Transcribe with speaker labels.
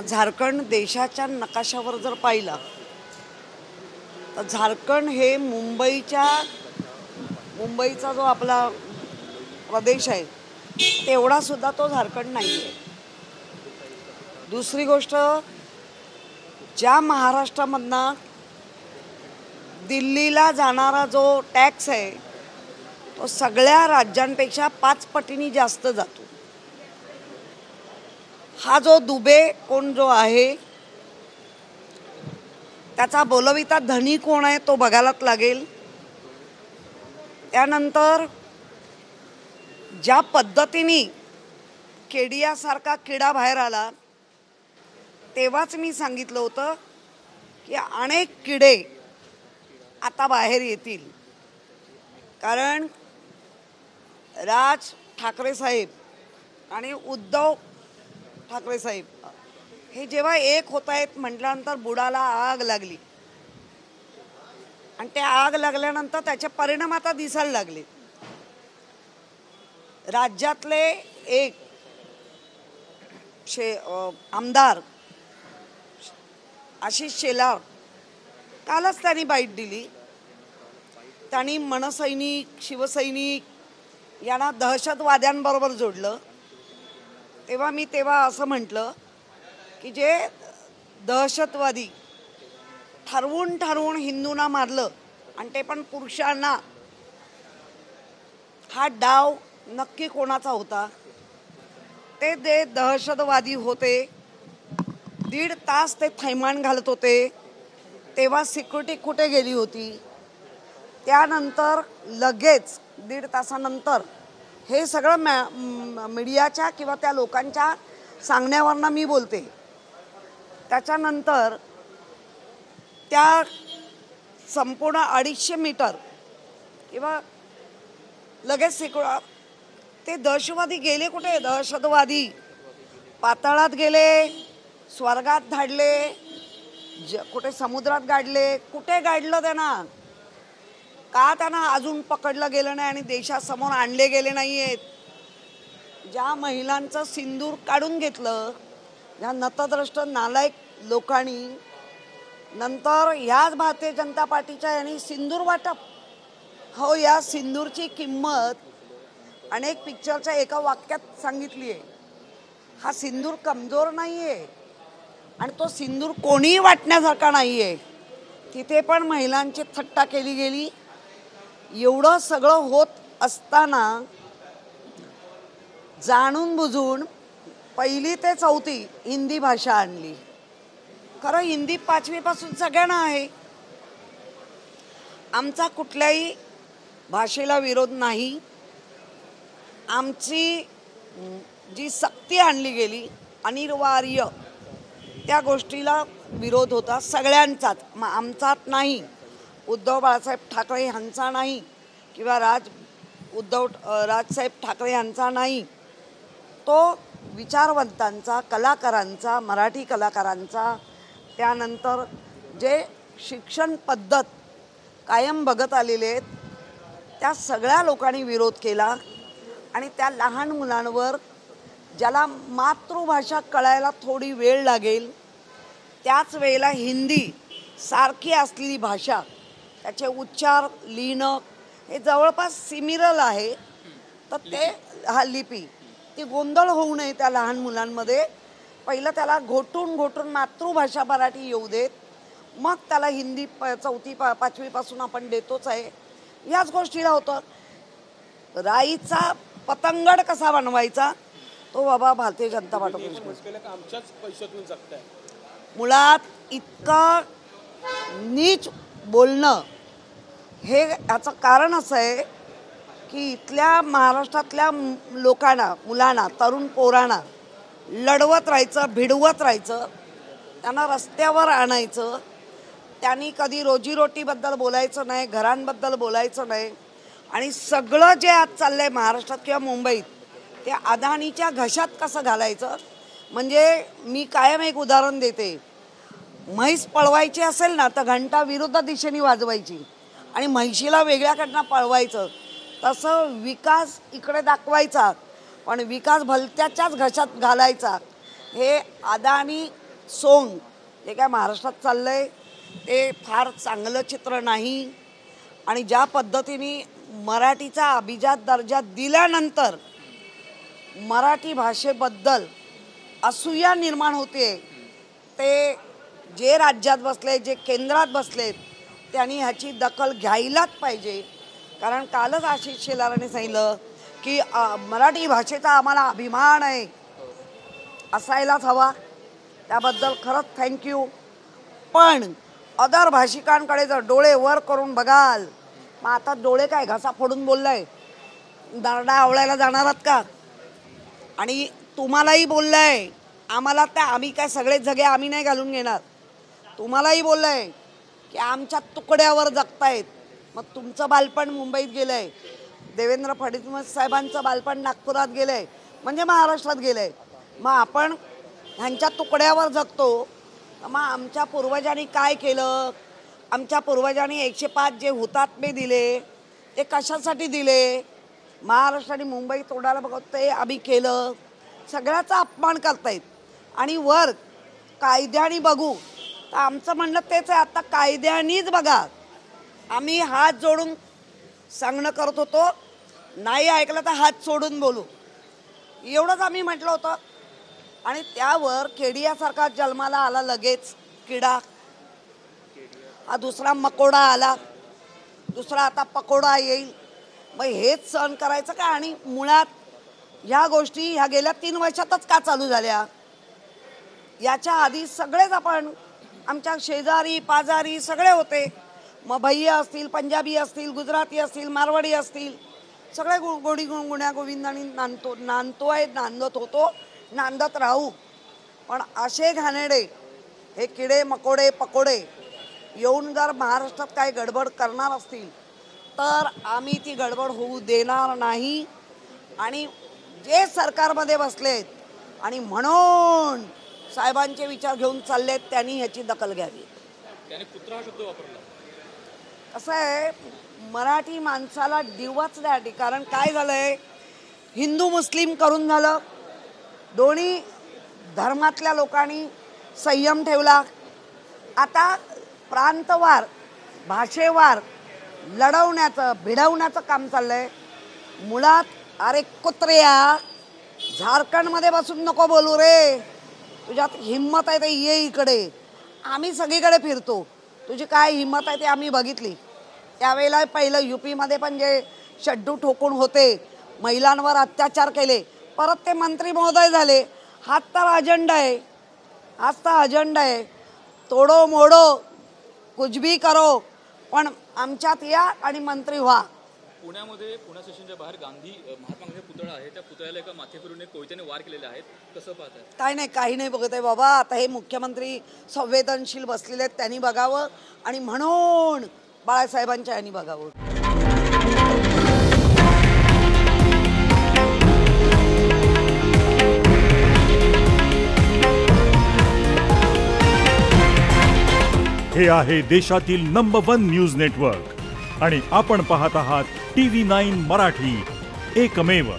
Speaker 1: झारखंड देशाच्या नकाशावर जर पाहिला तर झारखंड हे मुंबईचा जो आपला प्रदेश आहे तेवढा सुद्धा तो झारखंड नाही आहे. दुसरी गोष्ट, ज्या महाराष्ट्रामधनं दिल्लीला जाणारा जो टॅक्स आहे तो सगळ्या राज्यांपेक्षा 5 पटींनी जास्त जातो. हा जो दुबे कोण जो आहे त्याचा बोलविता धनी कोण आहे तो बघायलाच लागेल. त्यानंतर ज्या पद्धतीने केडियासारखा किडा बाहेर आला तेव्हाच मी सांगितलं होतं की अनेक किडे आता बाहेर येतील. कारण राज ठाकरे साहेब आणि उद्धव ठाकरे साहेब हे जेव्हा एक होत आहेत म्हटल्यानंतर बुडाला आग लागली आणि त्या आग लागल्यानंतर त्याचे परिणाम आता दिसायला लागले. राज्यातले एक आमदार आशिष शेलार कालच त्यांनी बाईट दिली. त्यांनी मनसैनिक शिवसैनिक यांना दहशतवाद्यांबरोबर जोडलं. तेव्हा असं म्हटलं की जे दहशतवादी ठरवून हिंदूंना मारलं आणि ते पण पुरुषांना, हा डाव नक्की कोणाचा होता? ते दहशतवादी होते. 1.5 तास ते थैमान घालत होते. तेव्हा सिक्युरिटी कुठे गेली होती? त्यानंतर लगेच 1.5 तासानंतर हे सगळं मीडियाच्या किंवा त्या लोकांच्या सांगण्यावरनं मी बोलते. त्याच्यानंतर त्या संपूर्ण 250 मीटर किंवा लगेच ते दहशतवादी गेले कुठे? दहशतवादी पाताळात गेले, स्वर्गात धाडले, कुठे समुद्रात गाडले. कुठे गाडलं त्यांना? का त्यांना अजून पकडलं गेलं नाही आणि देशासमोर आणले गेले नाही आहेत? ज्या महिलांचं सिंदूर काढून घेतलं, ज्या नतद्रष्ट नालायक लोकांनी, नंतर ह्याच भारतीय जनता पार्टीच्या यांनी सिंदूर वाटप, हो, या सिंदूरची किंमत अनेक पिक्चरच्या एका वाक्यात सांगितली आहे. हा सिंदूर कमजोर नाही आहे आणि तो सिंदूर कोणीही वाटण्यासारखा नाही आहे. तिथे पण महिलांची थट्टा केली गेली. एवढं सगळं होत असताना जाणून बुजून 1ली ते 4थी हिंदी भाषा आणली. खरं हिंदी 5वी पासून सगळ्यांना आहे. आमचा कुठल्याही भाषेला विरोध नाही. आमची जी सक्ती आणली गेली अनिवार्य, त्या गोष्टीला विरोध होता सगळ्यांचाच, आमचाच नाही, उद्धव बाळासाहेब ठाकरे यांचा नाही किंवा राजसाहेब ठाकरे यांचा नाही. तो विचारवंतांचा, कलाकारांचा, मराठी कलाकारांचा, त्यानंतर जे शिक्षण पद्धत कायम बघत आलेले आहेत त्या सगळ्या लोकांनी विरोध केला. आणि त्या लहान मुलांवर ज्याला मातृभाषा कळायला थोडी वेळ लागेल त्याच वेळेला हिंदी सारखी असलेली भाषा, त्याचे उच्चार लिहिणं हे जवळपास सिमिलर आहे. तर ते हा लिपी ती गोंधळ होऊ नये त्या लहान मुलांमध्ये. पहिलं त्याला घोटून मातृभाषा मराठी येऊ देत, मग त्याला हिंदी 4थी 5वी पासून आपण देतोच आहे. याच गोष्टीला होतं. राईचा पतंगड कसा बनवायचा तो बाबा भारतीय जनता पार्टी मुळात इतकं नीच बोलणं. हे याचं कारण असं आहे की इथल्या महाराष्ट्रातल्या लोकांना, मुलांना, तरुण पोरांना लढवत राहायचं, भिडवत राहायचं, त्यांना रस्त्यावर आणायचं. त्यांनी कधी रोजीरोटीबद्दल बोलायचं नाही, घरांबद्दल बोलायचं नाही. आणि सगळं जे आज चाललं आहे महाराष्ट्रात किंवा मुंबईत ते अदानीच्या घशात कसं घालायचं. म्हणजे मी कायम एक उदाहरण देते. म्हैस पळवायची असेल ना तर घंटा विरुद्ध दिशेने वाजवायची आणि म्हैशीला वेगळ्याकडनं पळवायचं. तसं विकास इकडे दाखवायचा पण विकास भलत्याच्याच घशात घालायचा. हे अदानी सोंग जे काय महाराष्ट्रात चाललंय ते फार चांगलं चित्र नाही. आणि ज्या पद्धतीने मराठीचा अभिजात दर्जा दिल्यानंतर मराठी भाषेबद्दल असूया निर्माण होते, ते जे राज्यात बसले, जे केंद्रात बसलेत त्यांनी ह्याची दखल घ्यायलाच पाहिजे. कारण कालच आशिष शेलाराने सांगितलं की मराठी भाषेचा आम्हाला अभिमान आहे, असायलाच हवा. त्याबद्दल खरंच थँक्यू. पण अदर भाषिकांकडे जर डोळे वर करून बघाल, मग आता डोळे काय घसा फोडून बोललाय, दारडा आवळायला जाणारात का? आणि तुम्हालाही बोललाय, आम्हाला त्या आम्ही काय सगळे जगे आम्ही नाही घालून घेणार. तुम्हालाही बोललाय की आमच्या तुकड्यावर जगतायत. मग तुमचं बालपण मुंबईत गेलंय, देवेंद्र फडणवीस साहेबांचं बालपण नागपुरात गेलंय, म्हणजे महाराष्ट्रात गेलंय. मग आपण ह्यांच्या तुकड्यावर जगतो. मग आमच्या पूर्वजांनी काय केलं, आमच्या पूर्वजांनी 105 जे हुतात्मे दिले ते कशासाठी दिले, महाराष्ट्र आणि मुंबई तोडायला बघत ते आम्ही केलं, सगळ्याचा अपमान करतायत. आणि वर कायद्याने बघू तर आमचं म्हणणं तेच आहे, आता कायद्यानेच बघा. आम्ही हात जोडून सांगणं करत होतो, नाही ऐकलं तर हात सोडून बोलू, एवढंच आम्ही म्हटलं होतं. आणि त्यावर केडियासारखा जन्माला आला लगेच किडा, हा दुसरा मकोडा आला, दुसरा आता पकोडा येईल. मग हेच सहन करायचं का? आणि मुळात ह्या गोष्टी ह्या गेल्या 3 वर्षातच का चालू झाल्या? याच्या आधी सगळेच आपण आमच्या शेजारी पाजारी सगळे होते. मग भैया असतील, पंजाबी असतील, गुजराती असतील, मारवाडी असतील, सगळे गोडी गुण्या गोविंदानी नांदत होतो, नांदत राहू. पण असे घाणेडे हे किडे मकोडे पकोडे येऊन जर महाराष्ट्रात काय गडबड करणार असतील तर आम्ही ती गडबड होऊ देणार नाही. आणि जे सरकारमध्ये बसलेत आणि म्हणून साहेबांचे विचार घेऊन चाललेत त्यांनी ह्याची दखल घ्यावी.
Speaker 2: त्याने पुत्र हा शब्द वापरला.
Speaker 1: कसं आहे, मराठी माणसाला दिवाच द्यासाठी. कारण काय झालंय, हिंदू मुस्लिम करून झालं, दोन्ही धर्मातल्या लोकांनी संयम ठेवला. आता प्रांतवार भाषेवार लढवण्याचं भिडवण्याचं काम चाललंय. मुळात अरे कुत्र्या, झारखंडमध्ये बसून नको बोलू रे, तुझ्यात हिम्मत आहे ते ये इकडे. आम्ही सगळीकडे फिरतो, तुझी काय हिम्मत आहे ते आम्ही बघितली. त्यावेळेला पहिलं यूपीमध्ये पण जे शड्डू ठोकून होते, महिलांवर अत्याचार केले, परत ते मंत्री महोदय झाले. हाच तर अजेंडा आहे, हाच तर अजेंडा आहे. तोडो मोडो कुछ भी करो, पण आमच्यात या आणि मंत्री व्हा.
Speaker 2: पुण्यामध्ये पुणे स्टेशनच्या बाहेर महात्मा गांधी पुतळा आहे, त्या पुतळ्याला एका माथेफिरूने कोयत्याने वार केलेले आहेत, कसं पाहताय?
Speaker 1: काय नाही, काही नाही बघत आहे बाबा. आता हे मुख्यमंत्री संवेदनशील बसलेले आहेत, त्यांनी बघावं. आणि म्हणून बाळासाहेबांच्या यांनी बघावं.
Speaker 3: हे आहे देशातील नंबर 1 न्यूज नेटवर्क आणि आपण पाहत आहात TV9 मराठी, एकमेव.